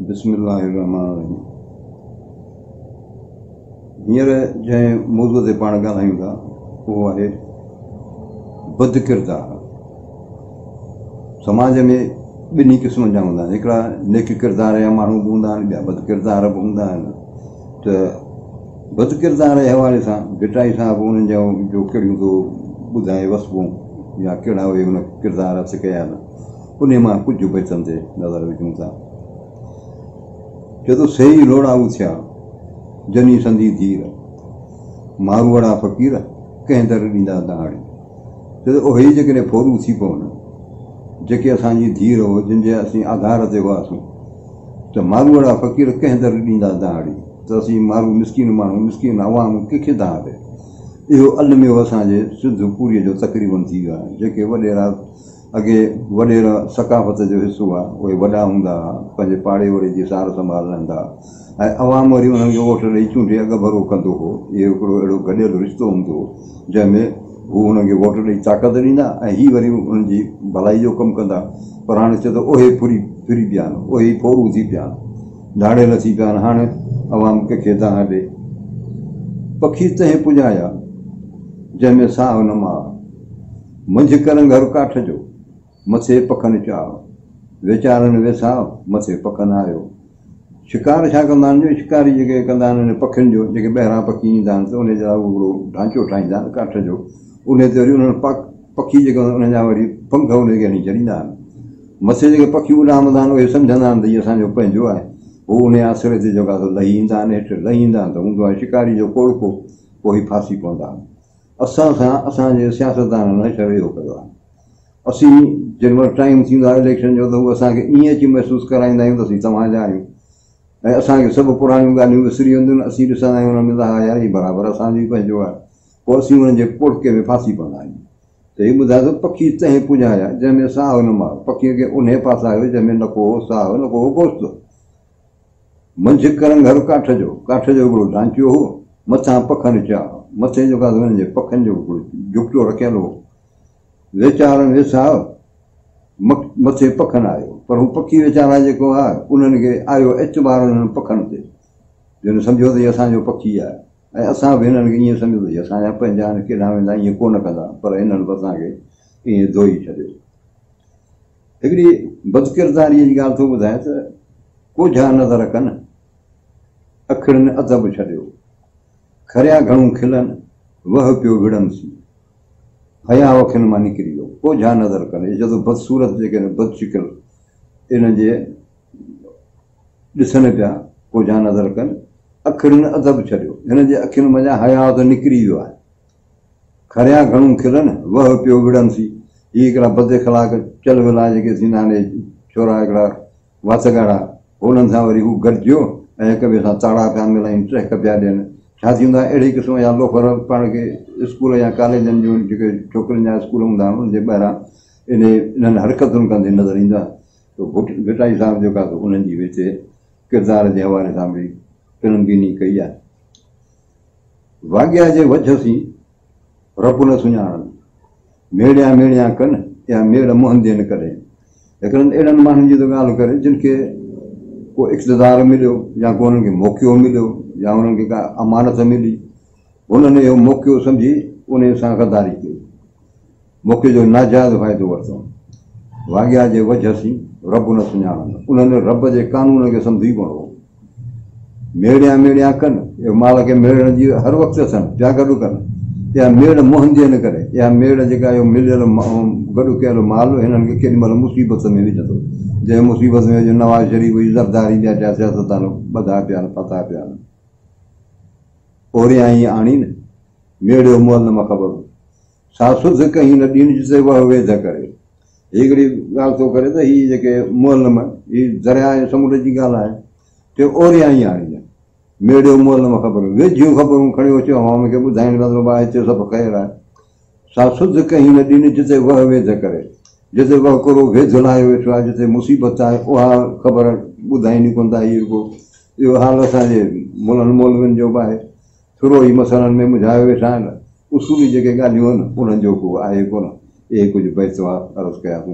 बिस्मिल्लाहिर्रहमानिर्रहीम। हींअर जंहिं मौज़ूअ ते पाण ॻाल्हायूं था उहो आहे बद किरदार। समाज में ॿिन्ही क़िस्मनि जा हूंदा आहिनि, हिकिड़ा नेक किरदार जा माण्हू बि हूंदा आहिनि, ॿिया बद किरदार बि हूंदा आहिनि। त बद किरदार जे हवाले सां भिटाई साहब उन्हनि जो कहिड़ियूं थो ॿुधाए वसबूं या कहिड़ा उहे हुन किरदार हथ कया आहिनि, उन मां कुझु बचनि ते नज़र विझूं था। चए थो सही लोड़ाऊ थिया जनी संदी धीर, मारवाड़ा फ़क़ीर कंहिं दर ॾींदा दहाड़ी। चए थो उहे जेकॾहिं फोरू थी पवनि जेके असांजी धीर हो, जिन जे असीं आधार ते हुआसीं, त मारवाड़ा फ़क़ीर कंहिं दर ॾींदा दहाड़ी, त असीं माण्हू मिसकिन मिसकिन अवाम कंहिंखे दहाड़े। इहो अलमियो असांजे सिंध पूरीअ जो तक़रीबन थी वियो आहे। जेके वॾेरा अॻे वॾेर सकाफ़त जो हिसो आहे, उहे वॾा हूंदा हुआ, पंहिंजे पाड़े वारे जी सार संभाल रहंदा, ऐं अवाम वरी उन्हनि खे वोट ॾेई चूंडे अॻ भरो कंदो हो। इहो हिकिड़ो अहिड़ो गॾियल रिश्तो हूंदो हो जंहिंमें हू हुननि खे वोट ॾेई ताक़त ॾींदा ऐं हीअ वरी उन्हनि जी भलाई जो कमु कंदा। पर हाणे चए थो उहे फिरी पिया आहिनि, उहे ई फोरू थी पिया आहिनि, धाड़ियल थी पिया आहिनि। हाणे अवाम कंहिंखे दहा ॾे। पखी तंहिं पुॼाया जंहिंमें साह न मार, मंझि करंग हर काठ जो मथे पखनि चाह, वीचारनि वेसाह मथे पखनि आयो। शिकार छा कंदा आहिनि, शिकारी जेके कंदा आहिनि पखियुनि जो, जेके ॿाहिरां पखी ईंदा आहिनि त उन जा हिकिड़ो ढांचो ठाहींदा आहिनि काठ जो, उन ते वरी उन्हनि पखी जेके उन जा वरी पंख उनखे हणी छॾींदा आहिनि। मथे जेके पखी उॾामंदा आहिनि उहे सम्झंदा आहिनि त इहो असांजो पंहिंजो आहे, हू उन आसिरे ते जेका लही ईंदा आहिनि, हेठि लही ईंदा आहिनि त हूंदो आहे शिकारी जो कोड़को, पोइ ई फासी पवंदा आहिनि। असां सां असांजे सियासतदाननि शर इहो कयो आहे। असीं जेॾी महिल टाइम थींदो आहे इलेक्शन जो, त उहे असांखे ईअं अची महसूसु कराईंदा आहियूं त असीं तव्हांजा आहियूं, ऐं असांखे सभु पुराणियूं ॻाल्हियूं विसरी वेंदियूं आहिनि। असीं ॾिसंदा आहियूं हुन में त हा यार ही बराबरि असांजो ई पंहिंजो आहे, पोइ असीं हुननि जे कोड़के में फासी पवंदा आहियूं। त हीउ ॿुधाए थो पखी तंहिं पुॼाया जंहिंमें साह न मार, पखीअ खे उन पासा आयो जंहिंमें न को साह न को गोश्त। मंझि करंग हर काठ जो हिकिड़ो ढांचो हो, मथां पखनि चाह, मथे जेका हुननि जे पखनि जो हिकिड़ो जुगटो रखियलु हो। वीचारनि वेसाह मथे पखनि आयो, पर हू पखी वीचारा जेको आहे उन्हनि खे आयो एतबार उन्हनि पखनि ते, जिन सम्झो त हीअ असांजो पखी आहे, ऐं असां बि हिननि खे ईअं सम्झो त हीअ असांजा पंहिंजा आहिनि, केॾां वेंदा ईअं कोन कंदा, पर हिननि बि असांखे ईअं धोई छॾियो। हिकिड़ी बदकिरदारीअ जी ॻाल्हि थो ॿुधाए त कोझा नज़र कनि, अखियुनि अदब छॾियो, खरिया घणो खिलनि, वह पियो विड़नसी, हया अखियुनि मां निकिरी वियो। कोझा नज़र कनि, जॾहिं बदसूरत जेके बदशिकल इन जे ॾिसनि पिया, कोझा नज़र कनि, अखियुनि अदब छॾियो, हिन जे अखियुनि मञा हया त निकिरी वियो आहे। खरिया घणो खिलनि, वह पियो विड़नसी, हीअ हिकिड़ा बद ख़लाक चल विला जेके थींदा आहिनि, छोरा हिकिड़ा वातगाड़ा, हुननि सां वरी हू गॾिजियो ऐं हिक ॿिए सां ताड़ा पिया मिलाइनि, ट्रैक पिया ॾियनि। छा थींदो आहे अहिड़े क़िस्म जा लोफर पाण खे स्कूल या कॉलेजनि जूं जेके छोकिरियुनि जा स्कूल हूंदा आहिनि उनजे ॿाहिरां इन्हनि हरकतुनि कंदे नज़र ईंदा। त भिटाई साहिब जेका उन्हनि जी विच किरदार जे हवाले सां बि फिल्मगीनी कई आहे। वाॻिया जे वझसी रब न सुञाणनि, मेड़िया मेड़िया कनि या मेड़ मुहंदे न करे। हिकिड़नि अहिड़नि माण्हुनि जी त ॻाल्हि करे जिन खे को इक़्तिदार मिलियो या को हुननि खे मौक़ो मिलियो या हुननि खे का अमानत मिली, हुननि इहो मौक़ो सम्झी उन सां गद्दारी कई, मौक़े जो नाजाइज़ फ़ाइदो वरितो। वाॻिया जे वझसी रब न सुञाणनि, उन्हनि रब जे कानून खे सम्झी पवंदो। मेड़िया मेड़िया कनि, इहो माल खे मेड़ण जी हर वक़्तु अथनि, पिया गॾु कनि, या मेड़ मुहंदे न करे, या मेड़ जेका इहो मिलियल गॾु कयल माल हिननि खे केॾी महिल मुसीबत में विझंदो। जंहिं मुसीबत में विझो नवाज़ शरीफ़ हुई, ज़रदारी ॿिया टिया सियासतदान ॿधा पिया आहिनि, पता पिया आहिनि। ओरियां ई आणीनि मेड़ियो मुअल न ख़बर, सा सुध कहीं न ॾींहुं जिते वह वेध करे। हिकिड़ी ॻाल्हि थो करे त हीअ जेके मुअल हीअ दरिया जे समुंड जी ॻाल्हि आहे, चयो ओरियां ई आणीनि मेड़ियो मुअल न ख़बर, वेझियूं ख़बरूं खणी अचो अवाम खे ॿुधाइण मतिलबु आहे हिते सभु ख़ैरु आहे। सा सुध कहीं न ॾींहुं जिते वह वेध करे, जिते वह हिकिड़ो वेझ लाहियो वेठो आहे, जिते मुसीबत आहे उहा ख़बर ॿुधाईंदी कोन था। इहो हाल असांजे मुलनि मौलवियुनि जो बि आहे, थोरो ई मसइलनि में मुझाए वेठा आहिनि, उसूली जेके ॻाल्हियूं आहिनि उन्हनि जो को आहे कोन। इहे कुझु बैत अर्ज़ु कयां थो।